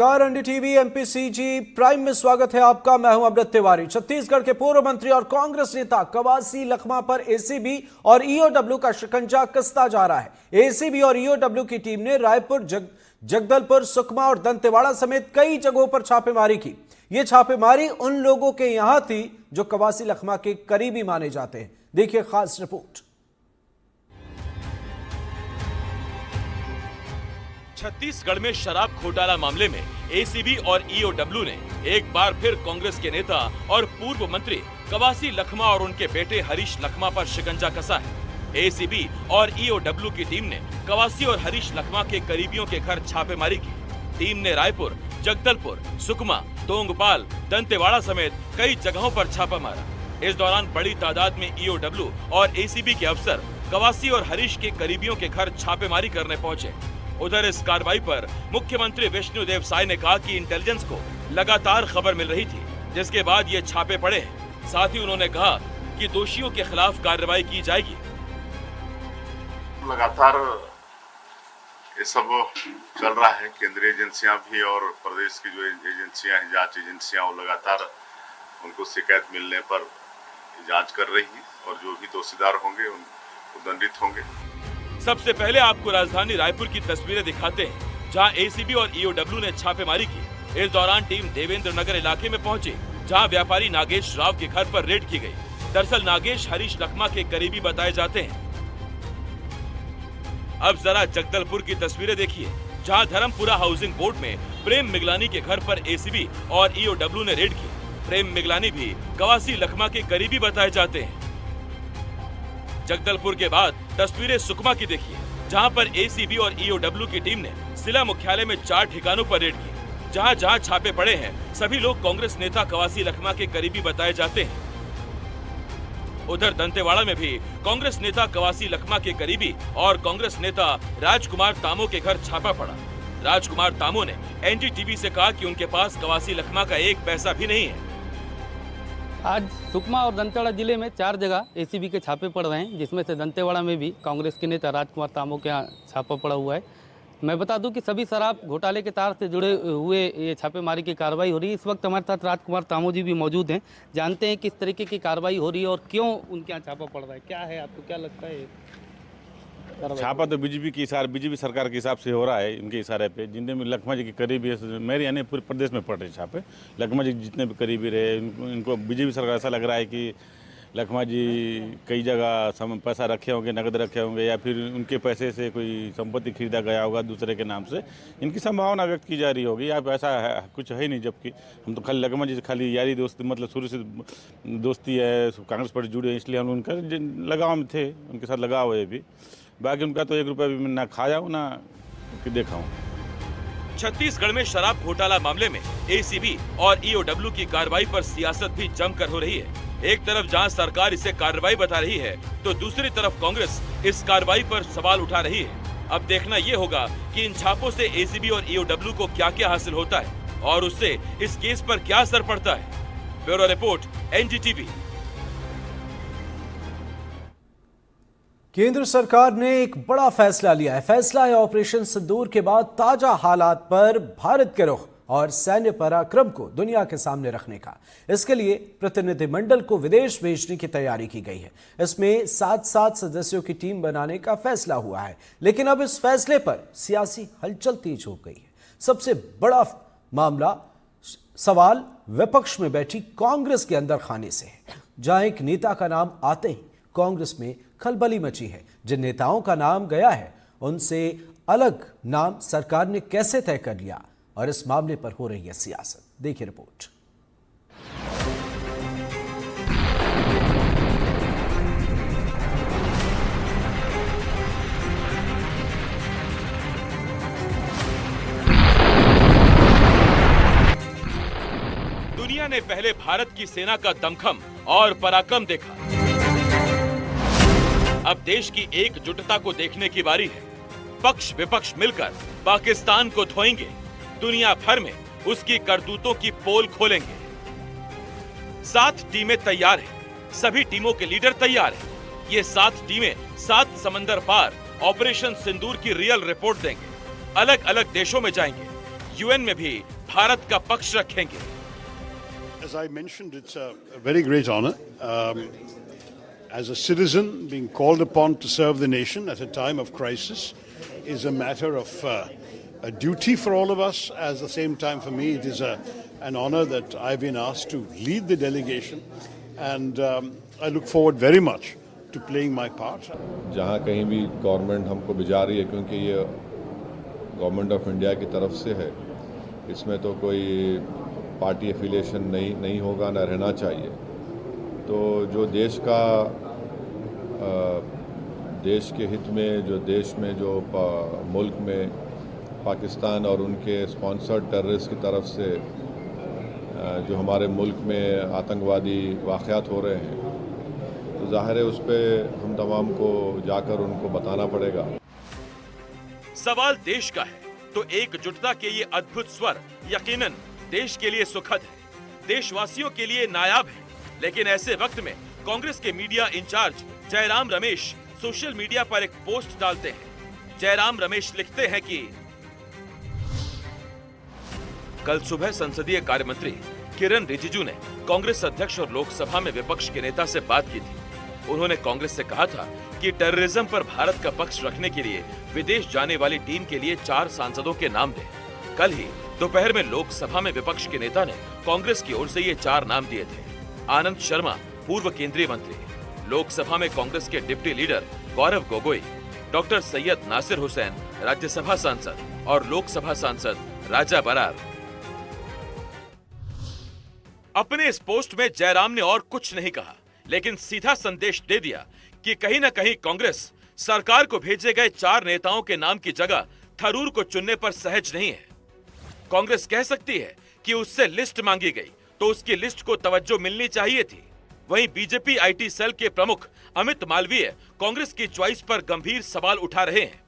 नमस्कार, NDTV MPCG prime में स्वागत है आपका। मैं हूं अमृत तिवारी। छत्तीसगढ़ के पूर्व मंत्री और कांग्रेस नेता कवासी लखमा पर एसीबी और ईओडब्ल्यू का शिकंजा कसता जा रहा है। एसीबी और ईओडब्ल्यू की टीम ने रायपुर, जगदलपुर, सुकमा और दंतेवाड़ा समेत कई जगहों पर छापेमारी की। यह छापेमारी उन लोगों के यहां थी जो कवासी लखमा के करीबी माने जाते हैं। देखिए खास रिपोर्ट। छत्तीसगढ़ में शराब घोटाला मामले में एसीबी और ईओडब्ल्यू ने एक बार फिर कांग्रेस के नेता और पूर्व मंत्री कवासी लखमा और उनके बेटे हरीश लखमा पर शिकंजा कसा है। एसीबी और ईओडब्ल्यू की टीम ने कवासी और हरीश लखमा के करीबियों के घर छापेमारी की। टीम ने रायपुर, जगदलपुर, सुकमा, तोंगपाल, दंतेवाड़ा समेत कई जगहों पर छापा मारा। इस दौरान बड़ी तादाद में ईओडब्ल्यू और एसीबी के अफसर कवासी और हरीश के करीबियों के घर छापेमारी करने पहुंचे। उधर इस कार्रवाई पर मुख्यमंत्री विष्णुदेव साय ने कहा कि इंटेलिजेंस को लगातार खबर मिल रही थी, जिसके बाद ये छापे पड़े हैं। साथ ही उन्होंने कहा कि दोषियों के खिलाफ कार्रवाई की जाएगी। लगातार ये सब चल रहा है। केंद्रीय एजेंसियां भी और प्रदेश की जो एजेंसियां हैं, जांच एजेंसियां, वो लगातार उनको शिकायत मिलने पर जांच कर रही है और जो भी दोषीदार होंगे उनको दंडित होंगे। सबसे पहले आपको राजधानी रायपुर की तस्वीरें दिखाते हैं, जहां एसीबी और ईओडब्ल्यू ने छापेमारी की। इस दौरान टीम देवेंद्र नगर इलाके में पहुंची, जहां व्यापारी नागेश राव के घर पर रेड की गई। दरअसल नागेश हरीश लखमा के करीबी बताए जाते हैं। अब जरा जगदलपुर की तस्वीरें देखिए, जहां धर्मपुरा हाउसिंग बोर्ड में प्रेम मिगलानी के घर पर एसीबी और ईओडब्ल्यू ने रेड की। प्रेम मिगलानी भी कवासी लखमा के करीबी बताए जाते हैं। जगदलपुर के बाद तस्वीरें सुकमा की देखिए, जहां पर एसीबी और ईओडब्ल्यू की टीम ने जिला मुख्यालय में 4 ठिकानों पर रेड की। जहां जहां छापे पड़े हैं, सभी लोग कांग्रेस नेता कवासी लखमा के करीबी बताए जाते हैं। उधर दंतेवाड़ा में भी कांग्रेस नेता कवासी लखमा के करीबी और कांग्रेस नेता राजकुमार तामो के घर छापा पड़ा। राजकुमार तामो ने एनडीटीवी से कहा कि उनके पास कवासी लखमा का एक पैसा भी नहीं है। आज सुकमा और दंतेवाड़ा जिले में 4 जगह एसीबी के छापे पड़ रहे हैं, जिसमें से दंतेवाड़ा में भी कांग्रेस के नेता राजकुमार तामो के यहाँ छापा पड़ा हुआ है। मैं बता दूं कि सभी शराब घोटाले के तार से जुड़े हुए ये छापेमारी की कार्रवाई हो रही है। इस वक्त हमारे साथ राजकुमार तामो जी भी मौजूद हैं। जानते हैं किस तरीके की कार्रवाई हो रही है और क्यों उनके यहाँ छापा पड़ रहा है। क्या है, आपको क्या लगता है? छापा तो बीजेपी सरकार के हिसाब से हो रहा है। इनके इशारे पे जितने भी लखमा जी के करीबी मेरे यानी पूरे प्रदेश में पड़ रहे छापे। लखमा जी जितने भी करीबी रहे, इनको बीजेपी सरकार ऐसा लग रहा है कि लखमा जी कई जगह पैसा रखे होंगे, नकद रखे होंगे, या फिर उनके पैसे से कोई संपत्ति खरीदा गया होगा दूसरे के नाम से। इनकी संभावना व्यक्त की जा रही होगी। या ऐसा है, कुछ है नहीं। जबकि हम तो खाली लखमा जी से खाली यारी दोस्ती, मतलब शुरू से दोस्ती है, कांग्रेस पार्टी जुड़े हैं, इसलिए हम उनका लगाव में थे, उनके साथ लगाव है भी। बाकी उनका तो 1 रुपया भी मैं ना खाया हूँ ना देखा हूँ। छत्तीसगढ़ में शराब घोटाला मामले में एसीबी और ईओडब्ल्यू की कार्रवाई पर सियासत भी जमकर हो रही है। एक तरफ जहां सरकार इसे कार्रवाई बता रही है, तो दूसरी तरफ कांग्रेस इस कार्रवाई पर सवाल उठा रही है। अब देखना ये होगा कि इन छापों से एसीबी और ईओडब्ल्यू को क्या क्या हासिल होता है और उससे इस केस पर क्या असर पड़ता है। Bureau report, NDTV. केंद्र सरकार ने एक बड़ा फैसला लिया है। फैसला है ऑपरेशन सिंदूर के बाद ताजा हालात पर भारत के रुख और सैन्य पराक्रम को दुनिया के सामने रखने का। इसके लिए प्रतिनिधिमंडल को विदेश भेजने की तैयारी की गई है। इसमें 7 सदस्यों की टीम बनाने का फैसला हुआ है। लेकिन अब इस फैसले पर सियासी हलचल तेज हो गई है। सबसे बड़ा मामला सवाल विपक्ष में बैठी कांग्रेस के अंदर खाने से है, जहां एक नेता का नाम आते ही कांग्रेस में खलबली मची है। जिन नेताओं का नाम गया है, उनसे अलग नाम सरकार ने कैसे तय कर लिया और इस मामले पर हो रही है सियासत। देखिए रिपोर्ट। दुनिया ने पहले भारत की सेना का दमखम और पराक्रम देखा। अब देश की एकजुटता को देखने की बारी है। पक्ष विपक्ष मिलकर पाकिस्तान को धोएंगे। दुनिया भर में उसकी करतूतों की पोल खोलेंगे। 7 टीमें तैयार हैं। सभी टीमों के लीडर तैयार हैं। ये 7 टीमें 7 समंदर पार ऑपरेशन सिंदूर की रियल रिपोर्ट देंगे। अलग अलग देशों में जाएंगे, यूएन में भी भारत का पक्ष रखेंगे। As I mentioned, it's a very great honor. As a citizen, being called upon to serve the nation at a time of crisis is a matter of a duty for all of us. At the same time, for me, it is an honor that I've been asked to lead the delegation, and I look forward very much to playing my part. जहाँ कहीं भी government हमको भिजा रही है, क्योंकि ये government of India की तरफ से है, इसमें तो कोई पार्टी एफिलिएशन नहीं होगा, न रहना चाहिए। तो जो देश का देश के हित में, जो देश में जो मुल्क में पाकिस्तान और उनके स्पॉन्सर्ड टेररिस्ट की तरफ से जो हमारे मुल्क में आतंकवादी वाक़यात हो रहे हैं, तो ज़ाहिर है उस पर हम तमाम को जाकर उनको बताना पड़ेगा। सवाल देश का है तो एकजुटता के ये अद्भुत स्वर यकीनन देश के लिए सुखद है, देशवासियों के लिए नायाब है। लेकिन ऐसे वक्त में कांग्रेस के media incharge Jairam Ramesh social media पर एक पोस्ट डालते हैं। जयराम रमेश लिखते हैं कि कल सुबह संसदीय कार्य मंत्री किरण रिजिजू ने कांग्रेस अध्यक्ष और लोकसभा में विपक्ष के नेता से बात की थी। उन्होंने कांग्रेस से कहा था कि टेररिज्म पर भारत का पक्ष रखने के लिए विदेश जाने वाली टीम के लिए 4 सांसदों के नाम दें। कल ही दोपहर में लोकसभा में विपक्ष के नेता ने कांग्रेस की ओर से ये 4 नाम दिए थे। आनंद शर्मा, पूर्व केंद्रीय मंत्री, लोकसभा में कांग्रेस के deputy leader Gaurav Gogoi, doctor Syed Nasir Hussain, Rajya Sabha सांसद और लोकसभा सांसद राजा बरार। अपने इस पोस्ट में जयराम ने और कुछ नहीं कहा, लेकिन सीधा संदेश दे दिया कि कहीं न कहीं कांग्रेस सरकार को भेजे गए 4 नेताओं के नाम की जगह थरूर को चुनने पर सहज नहीं है। कांग्रेस कह सकती है कि उससे लिस्ट मांगी गई तो उसकी लिस्ट को तवज्जो मिलनी चाहिए थी। वहीं बीजेपी आईटी सेल के प्रमुख अमित मालवीय कांग्रेस की चॉइस पर गंभीर सवाल उठा रहे हैं।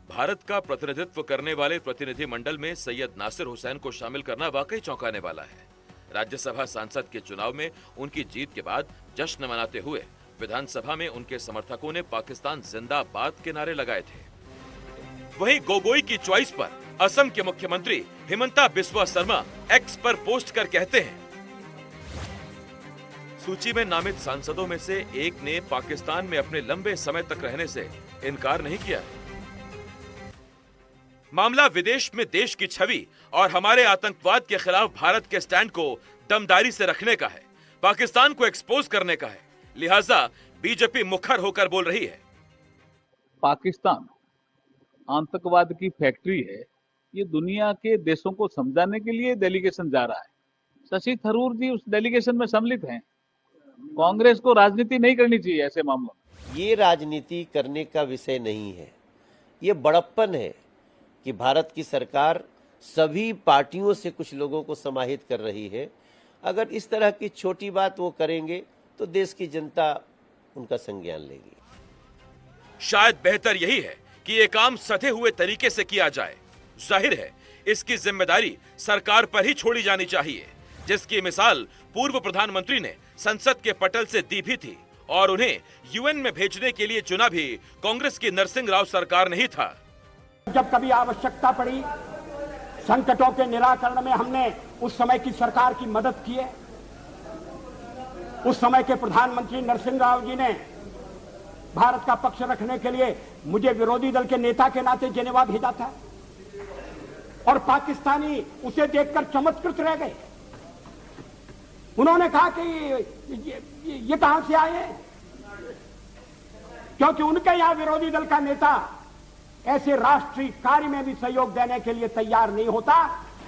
भारत का प्रतिनिधित्व करने वाले प्रतिनिधि मंडल में सैयद नासिर हुसैन को शामिल करना वाकई चौंकाने वाला है। राज्यसभा सांसद के चुनाव में उनकी जीत के बाद जश्न मनाते हुए विधानसभा में उनके समर्थकों ने पाकिस्तान जिंदाबाद के नारे लगाए थे। वहीं गोगोई की चॉइस पर असम के मुख्यमंत्री हिमंता बिस्वा शर्मा एक्स पर पोस्ट कर कहते हैं, सूची में नामित सांसदों में से एक ने पाकिस्तान में अपने लंबे समय तक रहने से इनकार नहीं किया है। मामला विदेश में देश की छवि और हमारे आतंकवाद के खिलाफ भारत के स्टैंड को दमदारी से रखने का है, पाकिस्तान को एक्सपोज करने का है। लिहाजा बीजेपी मुखर होकर बोल रही है, पाकिस्तान आतंकवाद की फैक्ट्री है। ये दुनिया के देशों को समझाने के लिए डेलीगेशन जा रहा है। शशि थरूर जी उस डेलीगेशन में सम्मिलित हैं। कांग्रेस को राजनीति नहीं करनी चाहिए ऐसे मामलों में। ये राजनीति करने का विषय नहीं है, ये बड़प्पन है कि भारत की सरकार सभी पार्टियों से कुछ लोगों को समाहित कर रही है। अगर इस तरह की छोटी बात वो करेंगे तो देश की जनता उनका संज्ञान लेगी। शायद बेहतर यही है कि ये काम सधे हुए तरीके से किया जाए। जाहिर है इसकी जिम्मेदारी सरकार पर ही छोड़ी जानी चाहिए, जिसकी मिसाल पूर्व प्रधानमंत्री ने संसद के पटल से दी भी थी और उन्हें यूएन में भेजने के लिए चुना भी कांग्रेस की नरसिंह राव सरकार नहीं था। जब कभी आवश्यकता पड़ी संकटों के निराकरण में हमने उस समय की सरकार की मदद की है। उस समय के प्रधानमंत्री नरसिंह राव जी ने भारत का पक्ष रखने के लिए मुझे विरोधी दल के नेता के नाते जेनेवा भेजा था और पाकिस्तानी उसे देखकर चमत्कृत रह गए। उन्होंने कहा कि ये कहां से आए, क्योंकि उनके यहां विरोधी दल का नेता ऐसे राष्ट्रीय कार्य में भी सहयोग देने के लिए तैयार नहीं होता।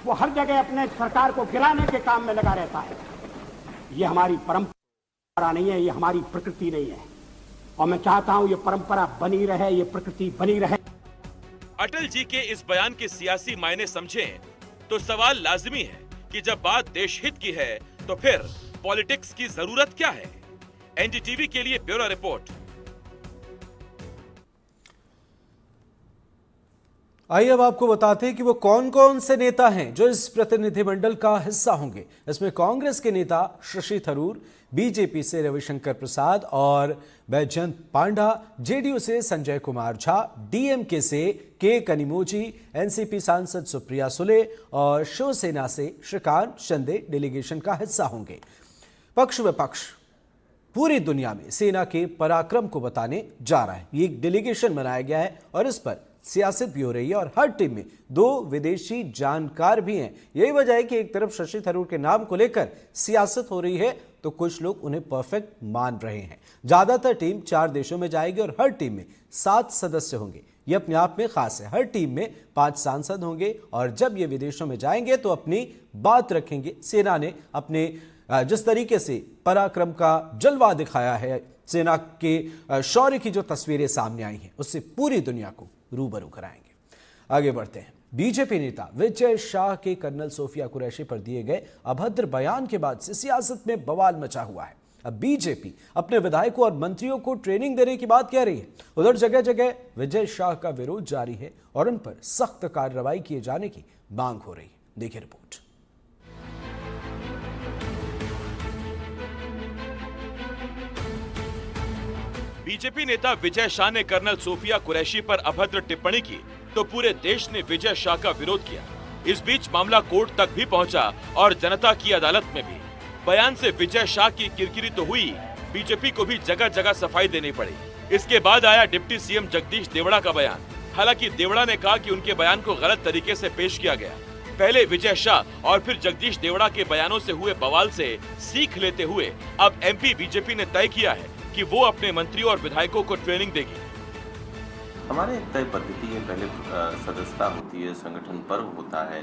वो हर जगह अपने सरकार को गिराने के काम में लगा रहता है। ये हमारी परंपरा नहीं है, ये हमारी प्रकृति नहीं है और मैं चाहता हूं ये परंपरा बनी रहे, ये प्रकृति बनी रहे। अटल जी के इस बयान के सियासी मायने समझें तो सवाल लाजिमी है कि जब बात देश हित की है तो फिर पॉलिटिक्स की जरूरत क्या है। एनडीटीवी के लिए ब्यूरो रिपोर्ट। आइए अब आपको बताते हैं कि वो कौन कौन से नेता हैं जो इस प्रतिनिधिमंडल का हिस्सा होंगे। इसमें कांग्रेस के नेता शशि थरूर, बीजेपी से रविशंकर प्रसाद और बैजयंत पांडा, जेडीयू से संजय कुमार झा, डीएमके से के कनिमोझी, एनसीपी सांसद सुप्रिया सुले और शिवसेना से श्रीकांत शिंदे डेलीगेशन का हिस्सा होंगे। पक्ष विपक्ष पूरी दुनिया में सेना के पराक्रम को बताने जा रहा है। ये एक डेलीगेशन बनाया गया है और इस पर सियासत भी हो रही है और हर टीम में 2 विदेशी जानकार भी हैं। यही वजह है कि एक तरफ शशि थरूर के नाम को लेकर सियासत हो रही है तो कुछ लोग उन्हें परफेक्ट मान रहे हैं। ज्यादातर टीम 4 देशों में जाएगी और हर टीम में 7 सदस्य होंगे। ये अपने आप में खास है। हर टीम में 5 सांसद होंगे और जब ये विदेशों में जाएंगे तो अपनी बात रखेंगे। सेना ने अपने जिस तरीके से पराक्रम का जलवा दिखाया है, सेना के शौर्य की जो तस्वीरें सामने आई हैं, उससे पूरी दुनिया को रूबरू कराएंगे। आगे बढ़ते हैं। बीजेपी नेता विजय शाह के कर्नल सोफिया कुरैशी पर दिए गए अभद्र बयान के बाद से सियासत में बवाल मचा हुआ है। अब बीजेपी अपने विधायकों और मंत्रियों को ट्रेनिंग देने की बात कह रही है। उधर जगह जगह विजय शाह का विरोध जारी है और उन पर सख्त कार्रवाई किए जाने की मांग हो रही है। देखिए रिपोर्ट। बीजेपी नेता विजय शाह ने कर्नल सोफिया कुरैशी पर अभद्र टिप्पणी की तो पूरे देश ने विजय शाह का विरोध किया। इस बीच मामला कोर्ट तक भी पहुंचा और जनता की अदालत में भी। बयान से विजय शाह की किरकिरी तो हुई, बीजेपी को भी जगह जगह सफाई देनी पड़ी। इसके बाद आया डिप्टी सीएम जगदीश देवड़ा का बयान। हालांकि देवड़ा ने कहा कि उनके बयान को गलत तरीके से पेश किया गया। पहले विजय शाह और फिर जगदीश देवड़ा के बयानों से हुए बवाल से सीख लेते हुए अब एमपी बीजेपी ने तय किया है कि वो अपने मंत्रियों और विधायकों को ट्रेनिंग देगी। हमारे एक तय पद्धति है, पहले सदस्यता होती है, संगठन पर्व होता है,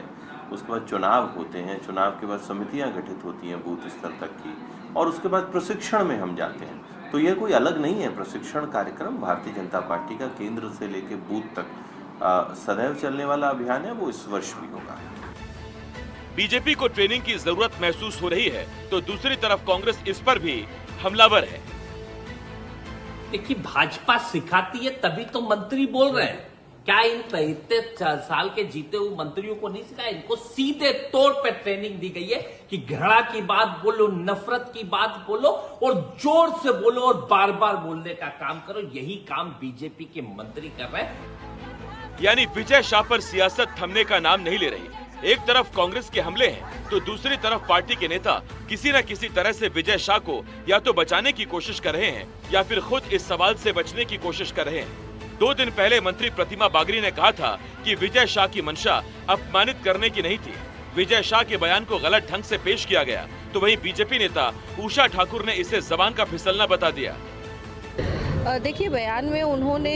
उसके बाद चुनाव होते हैं, चुनाव के बाद समितियां गठित होती हैं बूथ स्तर तक की, और उसके बाद प्रशिक्षण में हम जाते हैं। तो ये कोई अलग नहीं है। प्रशिक्षण कार्यक्रम भारतीय जनता पार्टी का केंद्र से लेकर बूथ तक सदैव चलने वाला अभियान है, वो इस वर्ष भी होगा। बीजेपी को ट्रेनिंग की जरूरत महसूस हो रही है तो दूसरी तरफ कांग्रेस इस पर भी हमलावर है। देखिए, भाजपा सिखाती है तभी तो मंत्री बोल रहे हैं। क्या इन 33 साल के जीते हुए मंत्रियों को नहीं सिखाया? इनको सीधे तौर पे ट्रेनिंग दी गई है कि घृणा की बात बोलो, नफरत की बात बोलो और जोर से बोलो और बार बार बोलने का काम करो। यही काम बीजेपी के मंत्री कर रहे हैं। यानी विजय शाह पर सियासत थमने का नाम नहीं ले रही। एक तरफ कांग्रेस के हमले हैं तो दूसरी तरफ पार्टी के नेता किसी न किसी तरह से विजय शाह को या तो बचाने की कोशिश कर रहे हैं या फिर खुद इस सवाल से बचने की कोशिश कर रहे हैं। 2 दिन पहले मंत्री प्रतिमा बागरी ने कहा था कि विजय शाह की मंशा अपमानित करने की नहीं थी। विजय शाह के बयान को गलत ढंग से पेश किया गया तो वहीं बीजेपी नेता उषा ठाकुर ने इसे जबान का फिसलना बता दिया। देखिए, बयान में उन्होंने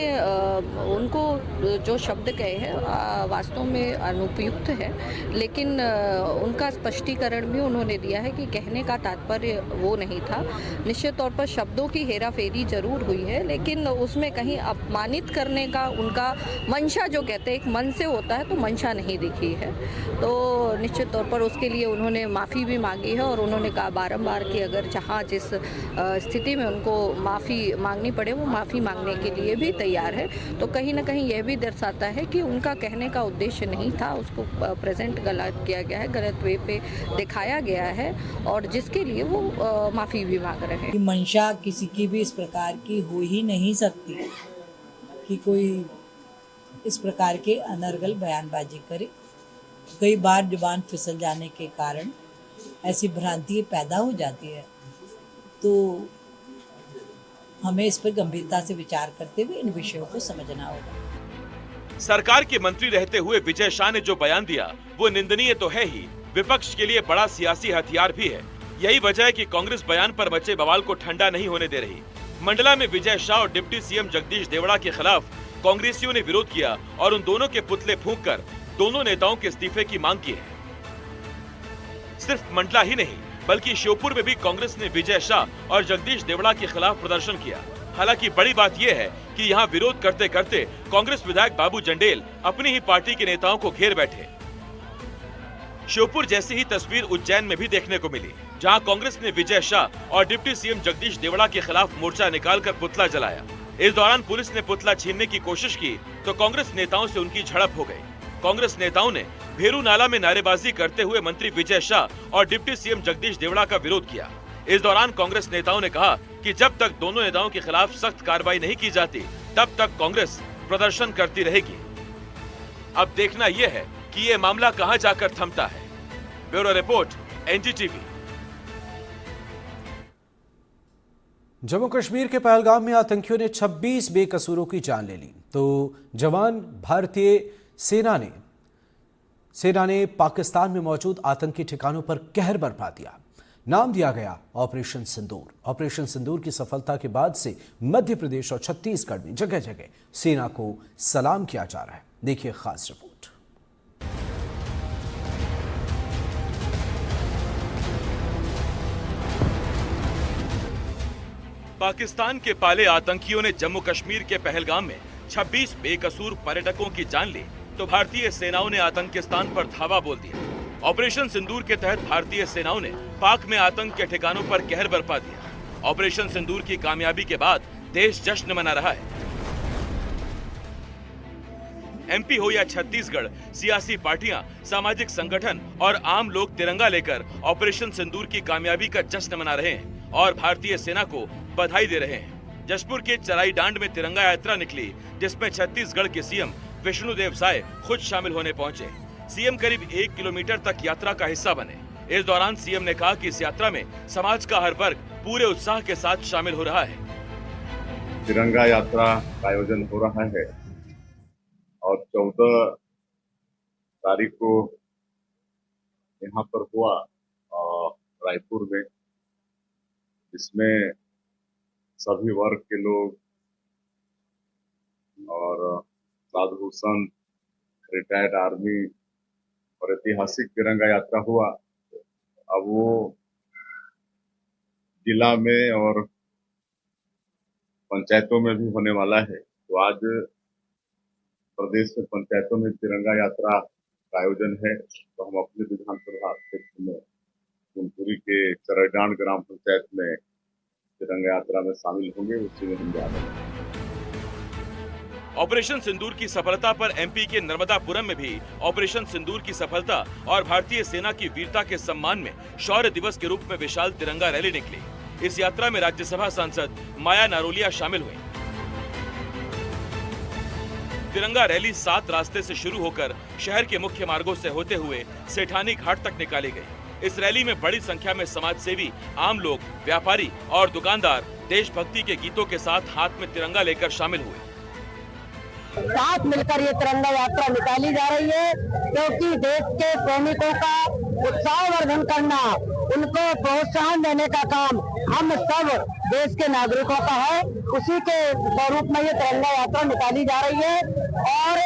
उनको जो शब्द कहे हैं वास्तव में अनुपयुक्त है, लेकिन उनका स्पष्टीकरण भी उन्होंने दिया है कि कहने का तात्पर्य वो नहीं था। निश्चित तौर पर शब्दों की हेराफेरी जरूर हुई है, लेकिन उसमें कहीं अपमानित करने का उनका मंशा, जो कहते हैं एक मन से होता है, तो मंशा नहीं दिखी है। तो निश्चित तौर पर उसके लिए उन्होंने माफ़ी भी मांगी है और उन्होंने कहा बारंबार कि अगर जहाँ जिस स्थिति में उनको माफ़ी मांगनी पड़े वो माफ़ी मांगने के लिए भी तैयार है। तो कहीं ना कहीं यह भी दर्शाता है कि उनका कहने का उद्देश्य नहीं था, उसको प्रेजेंट गलत किया गया है, गलत वे पे दिखाया गया है और जिसके लिए वो माफ़ी भी मांग रहे हैं। मंशा किसी की भी इस प्रकार की हो ही नहीं सकती कि कोई इस प्रकार के अनर्गल बयानबाजी करे। कई बार जुबान फिसल जाने के कारण ऐसी भ्रांति पैदा हो जाती है, तो हमें इस पर गंभीरता से विचार करते हुए इन विषयों को समझना होगा। सरकार के मंत्री रहते हुए विजय शाह ने जो बयान दिया वो निंदनीय तो है ही, विपक्ष के लिए बड़ा सियासी हथियार भी है। यही वजह है कि कांग्रेस बयान पर मचे बवाल को ठंडा नहीं होने दे रही। मंडला में विजय शाह और डिप्टी सीएम जगदीश देवड़ा के खिलाफ कांग्रेसियों ने विरोध किया और उन दोनों के पुतले फूंककर दोनों नेताओं के इस्तीफे की मांग की है। सिर्फ मंडला ही नहीं बल्कि श्योपुर में भी कांग्रेस ने विजय शाह और जगदीश देवड़ा के खिलाफ प्रदर्शन किया। हालांकि बड़ी बात यह है कि यहां विरोध करते करते कांग्रेस विधायक बाबू जंडेल अपनी ही पार्टी के नेताओं को घेर बैठे। श्योपुर जैसी ही तस्वीर उज्जैन में भी देखने को मिली, जहां कांग्रेस ने विजय शाह और डिप्टी सीएम जगदीश देवड़ा के खिलाफ मोर्चा निकालकर पुतला जलाया। इस दौरान पुलिस ने पुतला छीनने की कोशिश की तो कांग्रेस नेताओं से उनकी झड़प हो गई। कांग्रेस नेताओं ने भेरू नाला में नारेबाजी करते हुए मंत्री विजय शाह और डिप्टी सीएम जगदीश देवड़ा का विरोध किया। इस दौरान कांग्रेस नेताओं ने कहा कि जब तक दोनों नेताओं के खिलाफ सख्त कार्रवाई नहीं की जाती तब तक कांग्रेस प्रदर्शन करती रहेगी। अब देखना यह है कि ये मामला कहां जाकर थमता है। Bureau report, NDTV. Jammu Kashmir के पहलगाम में आतंकियों ने 26 बेकसूरों की जान ले ली तो जवान भारतीय सेना ने पाकिस्तान में मौजूद आतंकी ठिकानों पर कहर बरपा दिया। नाम दिया गया ऑपरेशन सिंदूर। ऑपरेशन सिंदूर की सफलता के बाद से मध्य प्रदेश और छत्तीसगढ़ में जगह जगह सेना को सलाम किया जा रहा है। देखिए खास रिपोर्ट। पाकिस्तान के पाले आतंकियों ने जम्मू कश्मीर के पहलगाम में 26 बेकसूर पर्यटकों की जान ली तो भारतीय सेनाओं ने आतंकिस्तान पर धावा बोल दिया। ऑपरेशन सिंदूर के तहत भारतीय सेनाओं ने पाक में आतंक के ठिकानों पर कहर बरपा दिया। ऑपरेशन सिंदूर की कामयाबी के बाद देश जश्न मना रहा है। एमपी हो या छत्तीसगढ़, सियासी पार्टियां, सामाजिक संगठन और आम लोग तिरंगा लेकर ऑपरेशन सिंदूर की कामयाबी का जश्न मना रहे हैं और भारतीय सेना को बधाई दे रहे हैं। जशपुर के चराईडांड में तिरंगा यात्रा निकली जिसमें छत्तीसगढ़ के सीएम विष्णुदेव साय खुद शामिल होने पहुंचे। सीएम करीब 1 किलोमीटर तक यात्रा का हिस्सा बने। इस दौरान सीएम ने कहा कि इस यात्रा में समाज का हर वर्ग पूरे उत्साह के साथ शामिल हो रहा है। तिरंगा यात्रा का आयोजन हो रहा है और 14 तारीख को यहाँ पर हुआ रायपुर में, जिसमें सभी वर्ग के लोग और साधु संत, रिटायर्ड आर्मी और ऐतिहासिक तिरंगा यात्रा हुआ। अब वो जिला में और पंचायतों में भी होने वाला है। तो आज प्रदेश में पंचायतों में तिरंगा यात्रा का आयोजन है। तो हम अपने विधानसभा क्षेत्र में कुनकुरी के चराईडांड ग्राम पंचायत में तिरंगा यात्रा में शामिल होंगे, उसी में हम जा रहे हैं। ऑपरेशन सिंदूर की सफलता पर एमपी के नर्मदापुरम में भी ऑपरेशन सिंदूर की सफलता और भारतीय सेना की वीरता के सम्मान में शौर्य दिवस के रूप में विशाल तिरंगा रैली निकली। इस यात्रा में राज्यसभा सांसद माया नारोलिया शामिल हुई। तिरंगा रैली 7 रास्ते से शुरू होकर शहर के मुख्य मार्गों से होते हुए सेठानी घाट तक निकाली गई। इस रैली में बड़ी संख्या में समाज सेवी, आम लोग, व्यापारी और दुकानदार देशभक्ति के गीतों के साथ हाथ में तिरंगा लेकर शामिल हुए। साथ मिलकर ये तिरंगा यात्रा निकाली जा रही है क्योंकि देश के सैनिकों का उत्साहवर्धन करना, उनको प्रोत्साहन देने का काम हम सब देश के नागरिकों का है। उसी के स्वरूप में ये तिरंगा यात्रा निकाली जा रही है और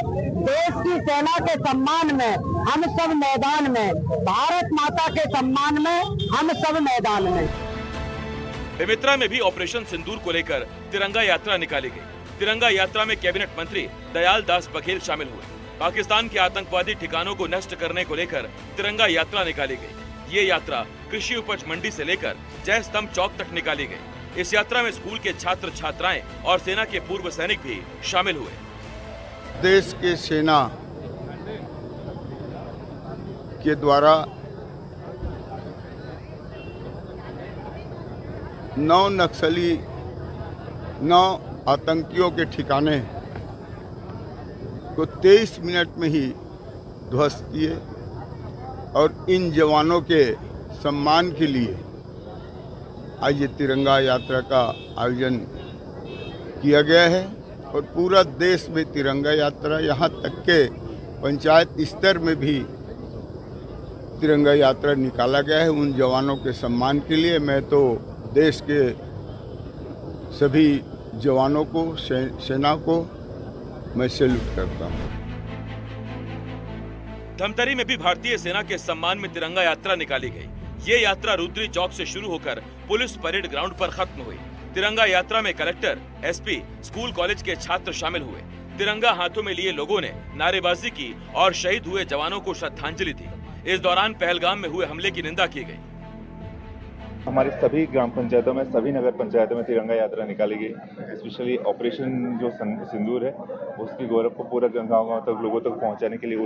देश की सेना के सम्मान में हम सब मैदान में, भारत माता के सम्मान में हम सब मैदान में। बेमेतरा में भी ऑपरेशन सिंदूर को लेकर तिरंगा यात्रा निकाली गई। तिरंगा यात्रा में कैबिनेट मंत्री दयाल दास बघेल शामिल हुए। पाकिस्तान के आतंकवादी ठिकानों को नष्ट करने को लेकर तिरंगा यात्रा निकाली गई। ये यात्रा कृषि उपज मंडी से लेकर जय स्तंभ चौक तक निकाली गई। इस यात्रा में स्कूल के छात्र छात्राएं और सेना के पूर्व सैनिक भी शामिल हुए। देश के सेना के द्वारा 9 आतंकियों के ठिकाने को 23 मिनट में ही ध्वस्त किए और इन जवानों के सम्मान के लिए आज ये तिरंगा यात्रा का आयोजन किया गया है और पूरा देश में तिरंगा यात्रा, यहाँ तक के पंचायत स्तर में भी तिरंगा यात्रा निकाला गया है उन जवानों के सम्मान के लिए। मैं तो देश के सभी जवानों को, सेना को मैं सैल्यूट करता हूँ। धमतरी में भी भारतीय सेना के सम्मान में तिरंगा यात्रा निकाली गई। ये यात्रा रुद्री चौक से शुरू होकर पुलिस परेड ग्राउंड पर खत्म हुई। तिरंगा यात्रा में कलेक्टर, एसपी, स्कूल कॉलेज के छात्र शामिल हुए। तिरंगा हाथों में लिए लोगों ने नारेबाजी की और शहीद हुए जवानों को श्रद्धांजलि दी। इस दौरान पहलगाम में हुए हमले की निंदा की गई। हमारे सभी ग्राम पंचायतों में, सभी नगर पंचायतों में तिरंगा यात्रा निकाली गई। स्पेशली ऑपरेशन जो सिंदूर है उसकी गौरव को पूरा गाँव-गाँव तक लोगों तक पहुंचाने के लिए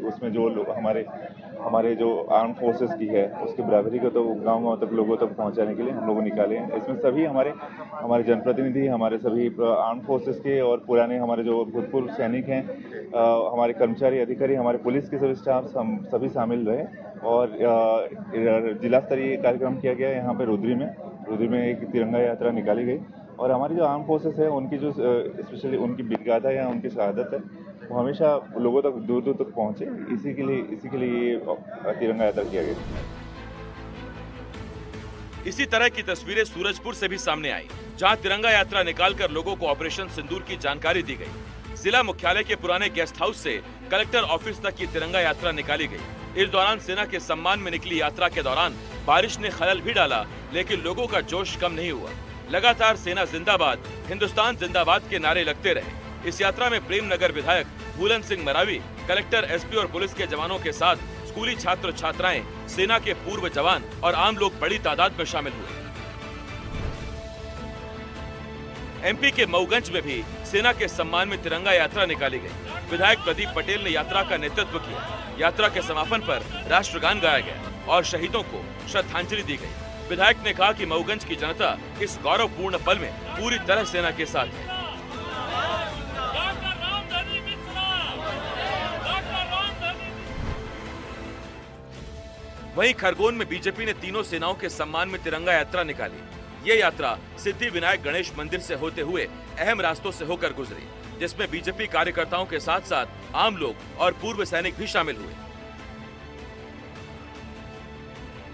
उसमें जो लोग हमारे जो आर्म फोर्सेस की है उसकी बराबरी को तो गाँव-गाँव तक लोगों तक पहुंचाने के लिए हम लोग निकाले हैं। इसमें सभी हमारे जनप्रतिनिधि, हमारे सभी आर्म फोर्सेस के और पुराने हमारे जो भूतपूर्व सैनिक हैं, हमारे कर्मचारी, अधिकारी, हमारे पुलिस के सभी स्टाफ सभी शामिल रहे और जिला स्तरीय कार्यक्रम किया गया यहाँ पे रुद्री में एक तिरंगा यात्रा निकाली गई और हमारी जो आर्म फोर्सेस है उनकी जो स्पेशली उनकी वीरगाथा या उनकी शहादत है वो हमेशा लोगों तक दूर दूर तक पहुँचे, इसी के लिए ये तिरंगा यात्रा किया गया। इसी तरह की तस्वीरें सूरजपुर से भी सामने आई, जहां तिरंगा यात्रा निकालकर लोगों को ऑपरेशन सिंदूर की जानकारी दी गई। जिला मुख्यालय के पुराने गेस्ट हाउस से कलेक्टर ऑफिस तक की तिरंगा यात्रा निकाली गई। इस दौरान सेना के सम्मान में निकली यात्रा के दौरान बारिश ने खलल भी डाला, लेकिन लोगों का जोश कम नहीं हुआ। लगातार सेना जिंदाबाद, हिंदुस्तान जिंदाबाद के नारे लगते रहे। इस यात्रा में प्रेम नगर विधायक भूलन सिंह मरावी, कलेक्टर, एसपी और पुलिस के जवानों के साथ स्कूली छात्र छात्राएं, सेना के पूर्व जवान और आम लोग बड़ी तादाद में शामिल हुए। एमपी के मऊगंज में भी सेना के सम्मान में तिरंगा यात्रा निकाली गई। विधायक प्रदीप पटेल ने यात्रा का नेतृत्व किया। यात्रा के समापन पर राष्ट्रगान गाया गया और शहीदों को श्रद्धांजलि दी गई। विधायक ने कहा कि मऊगंज की जनता इस गौरवपूर्ण पल में पूरी तरह सेना के साथ है। वहीं खरगोन में बीजेपी ने तीनों सेनाओं के सम्मान में तिरंगा यात्रा निकाली। ये यात्रा सिद्धि विनायक गणेश मंदिर से होते हुए अहम रास्तों से होकर गुजरी, जिसमें बीजेपी कार्यकर्ताओं के साथ साथ आम लोग और पूर्व सैनिक भी शामिल हुए।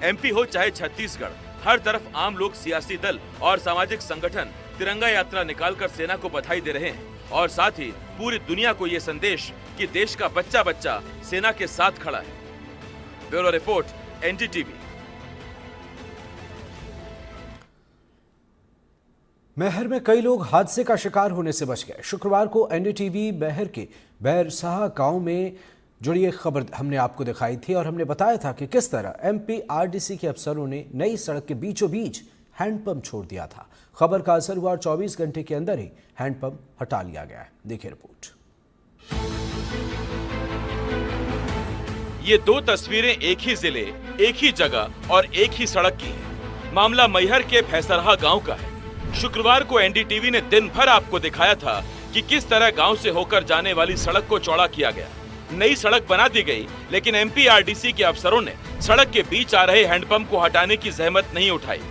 एमपी हो चाहे छत्तीसगढ़, हर तरफ आम लोग, सियासी दल और सामाजिक संगठन तिरंगा यात्रा निकालकर सेना को बधाई दे रहे हैं और साथ ही पूरी दुनिया को ये संदेश कि देश का बच्चा बच्चा सेना के साथ खड़ा है। Bureau report, NDTV. मैहर में कई लोग हादसे का शिकार होने से बच गए। शुक्रवार को एनडीटीवी मैहर के बैरसाहा गांव में जुड़ी एक खबर हमने आपको दिखाई थी और हमने बताया था कि किस तरह एमपीआरडीसी के अफसरों ने नई सड़क के बीचों बीच हैंडपंप छोड़ दिया था। खबर का असर हुआ और 24 घंटे के अंदर ही हैंडपंप हटा लिया गया है। देखिए रिपोर्ट। ये दो तस्वीरें एक ही जिले, एक ही जगह और एक ही सड़क की है। मामला मैहर के भैसरहा गांव का है। शुक्रवार को एनडीटीवी ने दिन भर आपको दिखाया था कि किस तरह गांव से होकर जाने वाली सड़क को चौड़ा किया गया। नई सड़क बना दी गई, लेकिन एमपीआरडीसी के अफसरों ने सड़क के बीच आ रहे हैंडपंप को हटाने की जहमत नहीं उठाई।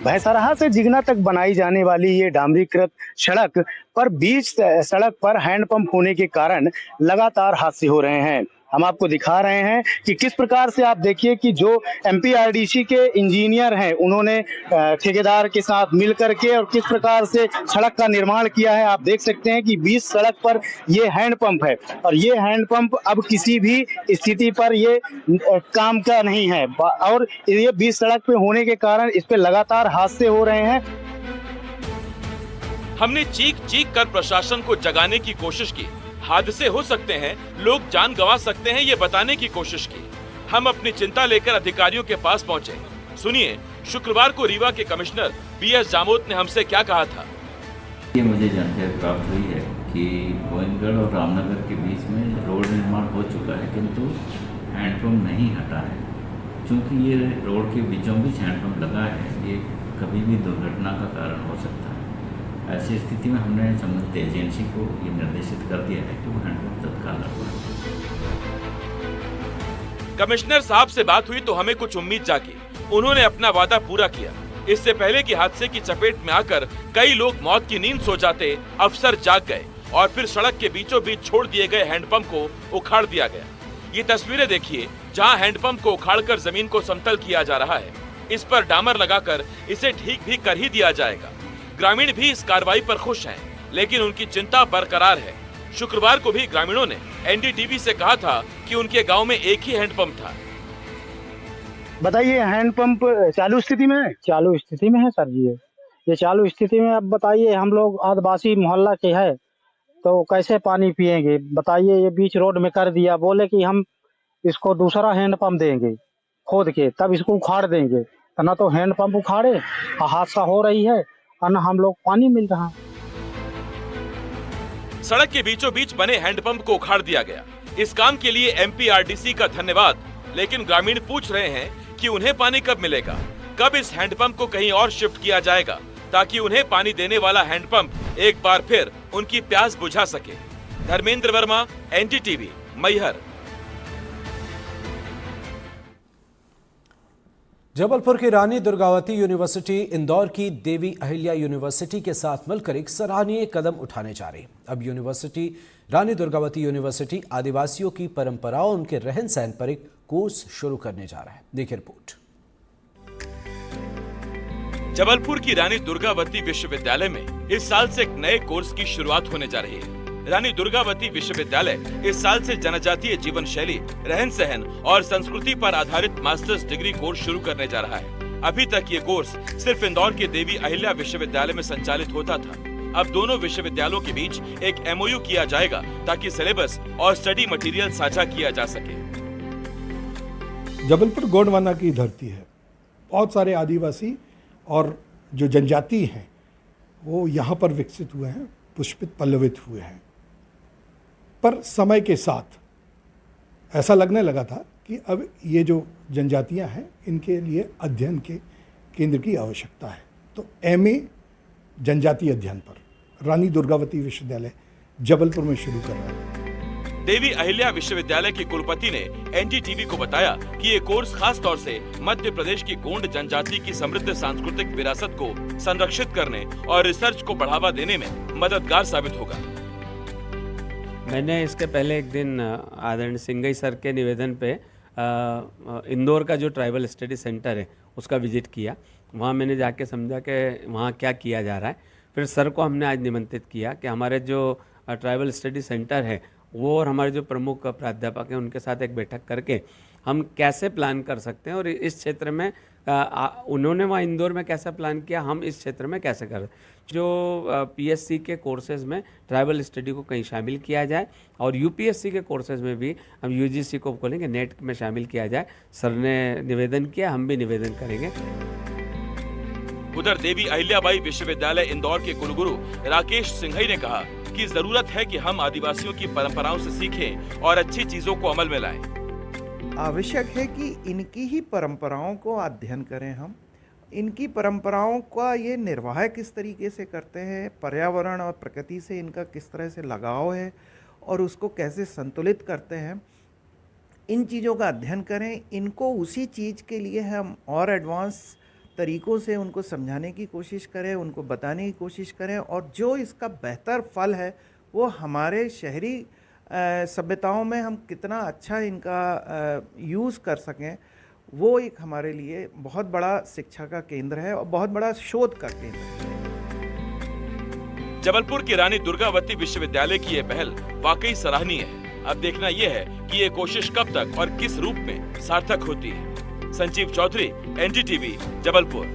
भैसरहा से जिगना तक बनाई जाने वाली ये डामरीकृत सड़क पर बीच सड़क पर हैंडपंप होने के कारण लगातार हादसे हो रहे हैं। हम आपको दिखा रहे हैं कि किस प्रकार से, आप देखिए कि जो एमपीआरडीसी के इंजीनियर हैं उन्होंने ठेकेदार के साथ मिल करके और किस प्रकार से सड़क का निर्माण किया है। आप देख सकते हैं कि बीच सड़क पर ये हैंडपंप है और ये हैंडपंप अब किसी भी स्थिति पर ये काम का नहीं है और ये बीच सड़क पे होने के कारण इस पे लगातार हादसे हो रहे हैं। हमने चीख चीख कर प्रशासन को जगाने की कोशिश की। हादसे हो सकते हैं, लोग जान गंवा सकते हैं, ये बताने की कोशिश की। हम अपनी चिंता लेकर अधिकारियों के पास पहुंचे। सुनिए, शुक्रवार को रीवा के कमिश्नर बीएस जामोद ने हमसे क्या कहा था। ये मुझे जानकारी प्राप्त हुई है कि गोविंदगढ़ और रामनगर के बीच में रोड निर्माण हो चुका है, किंतु हैंडपंप नहीं हटा है। चूँकि ये रोड के बीचों बीच हैंडपंप लगा है, ये कभी भी दुर्घटना का कारण हो सकता है। ऐसी स्थिति में हमने संबंधित एजेंसी को ये निर्देशित कर दिया है कि वो हैंडपंप तत्काल लगवाएं। कमिश्नर साहब से बात हुई तो हमें कुछ उम्मीद जागी। उन्होंने अपना वादा पूरा किया। इससे पहले कि हादसे की चपेट में आकर कई लोग मौत की नींद सो जाते, अफसर जाग गए और फिर सड़क के बीचों बीच छोड़ दिए गए हैंडपंप को उखाड़ दिया गया। ये तस्वीरें देखिए, जहां हैंडपंप को उखाड़कर जमीन को समतल किया जा रहा है। इस पर डामर लगाकर इसे ठीक भी कर ही दिया जाएगा। ग्रामीण भी इस कार्रवाई पर खुश हैं, लेकिन उनकी चिंता बरकरार है। शुक्रवार को भी ग्रामीणों ने एनडीटीवी से कहा था कि उनके गांव में एक ही हैंडपंप था। बताइए, हैंडपंप चालू स्थिति में है? चालू स्थिति में है सर जी। ये चालू स्थिति में, अब बताइए, हम लोग आदिवासी मोहल्ला के हैं तो कैसे पानी पिएंगे? बताइए, ये बीच रोड में कर दिया। बोले कि हम इसको दूसरा हैंडपंप देंगे खोद के, तब इसको उखाड़ देंगे। तो न तो हैंडपंप उखाड़े, हादसा हो रही है और न हम लोग पानी मिल रहा है। सड़क के बीचों बीच बने हैंडपंप को उखाड़ दिया गया। इस काम के लिए एमपीआरडीसी का धन्यवाद, लेकिन ग्रामीण पूछ रहे हैं कि उन्हें पानी कब मिलेगा, कब इस हैंडपंप को कहीं और शिफ्ट किया जाएगा ताकि उन्हें पानी देने वाला हैंडपंप एक बार फिर उनकी प्यास बुझा सके। धर्मेंद्र वर्मा, एनडीटीवी, मैहर। जबलपुर की रानी दुर्गावती यूनिवर्सिटी इंदौर की देवी अहिल्या यूनिवर्सिटी के साथ मिलकर एक सराहनीय कदम उठाने जा रही। अब यूनिवर्सिटी रानी दुर्गावती यूनिवर्सिटी आदिवासियों की परंपराओं, उनके रहन सहन पर एक कोर्स शुरू करने जा रहा है। देखिए रिपोर्ट। जबलपुर की रानी दुर्गावती विश्वविद्यालय में इस साल से एक नए कोर्स की शुरुआत होने जा रही है। रानी दुर्गावती विश्वविद्यालय इस साल से जनजातीय जीवन शैली, रहन सहन और संस्कृति पर आधारित मास्टर्स डिग्री कोर्स शुरू करने जा रहा है। अभी तक ये कोर्स सिर्फ इंदौर के देवी अहिल्या विश्वविद्यालय में संचालित होता था। अब दोनों विश्वविद्यालयों के बीच एक एमओयू किया जाएगा ताकि सिलेबस और स्टडी मटेरियल साझा किया जा सके। जबलपुर गोंडवाना की धरती है। बहुत सारे आदिवासी और जो जनजाति हैं वो यहाँ पर विकसित हुए हैं, पुष्पित पल्लवित हुए हैं। पर समय के साथ ऐसा लगने लगा था कि अब ये जो जनजातियाँ हैं इनके लिए अध्ययन के केंद्र की आवश्यकता है। तो एमए जनजाति अध्ययन पर रानी दुर्गावती विश्वविद्यालय जबलपुर में शुरू कर रहा है। देवी अहिल्या विश्वविद्यालय के कुलपति ने एनडीटीवी को बताया कि ये कोर्स खास तौर से मध्य प्रदेश की गोंड जनजाति की समृद्ध सांस्कृतिक विरासत को संरक्षित करने और रिसर्च को बढ़ावा देने में मददगार साबित होगा। मैंने इसके पहले एक दिन आदरणीय सिंघई सर के निवेदन पे इंदौर का जो ट्राइबल स्टडी सेंटर है उसका विजिट किया। वहाँ मैंने जाके समझा कि वहाँ क्या किया जा रहा है। फिर सर को हमने आज निमंत्रित किया कि हमारे जो ट्राइबल स्टडी सेंटर है वो और हमारे जो प्रमुख प्राध्यापक हैं उनके साथ एक बैठक करके हम कैसे प्लान कर सकते हैं और इस क्षेत्र में उन्होंने वहाँ इंदौर में कैसा प्लान किया, हम इस क्षेत्र में कैसे करें। जो पीएससी के कोर्सेज़ में ट्राइबल स्टडी को कहीं शामिल किया जाए और यूपीएससी के कोर्सेज़ में भी हम यूजीसी को खोलेंगे, नेट में शामिल किया जाए। सर ने निवेदन किया, हम भी निवेदन करेंगे। उधर देवी अहिल्याबाई विश्वविद्यालय इंदौर के कुलगुरु राकेश सिंघई ने कहा कि जरूरत है कि हम आदिवासियों की परंपराओं से सीखें और अच्छी चीजों को अमल में लाएं। आवश्यक है कि इनकी ही परंपराओं को अध्ययन करें हम। इनकी परंपराओं का ये निर्वाह किस तरीके से करते हैं, पर्यावरण और प्रकृति से इनका किस तरह से लगाव है और उसको कैसे संतुलित करते हैं, इन चीज़ों का अध्ययन करें। इनको उसी चीज़ के लिए हम और एडवांस तरीक़ों से उनको समझाने की कोशिश करें, उनको बताने की कोशिश करें और जो इसका बेहतर फल है वो हमारे शहरी सभ्यताओं में हम कितना अच्छा इनका यूज़ कर सकें, वो एक हमारे लिए बहुत बड़ा शिक्षा का केंद्र है और बहुत बड़ा शोध का केंद्र है। जबलपुर की रानी दुर्गावती विश्वविद्यालय की ये पहल वाकई सराहनीय है। अब देखना यह है कि ये कोशिश कब तक और किस रूप में सार्थक होती है। संजीव चौधरी, एनडीटीवी, जबलपुर।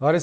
और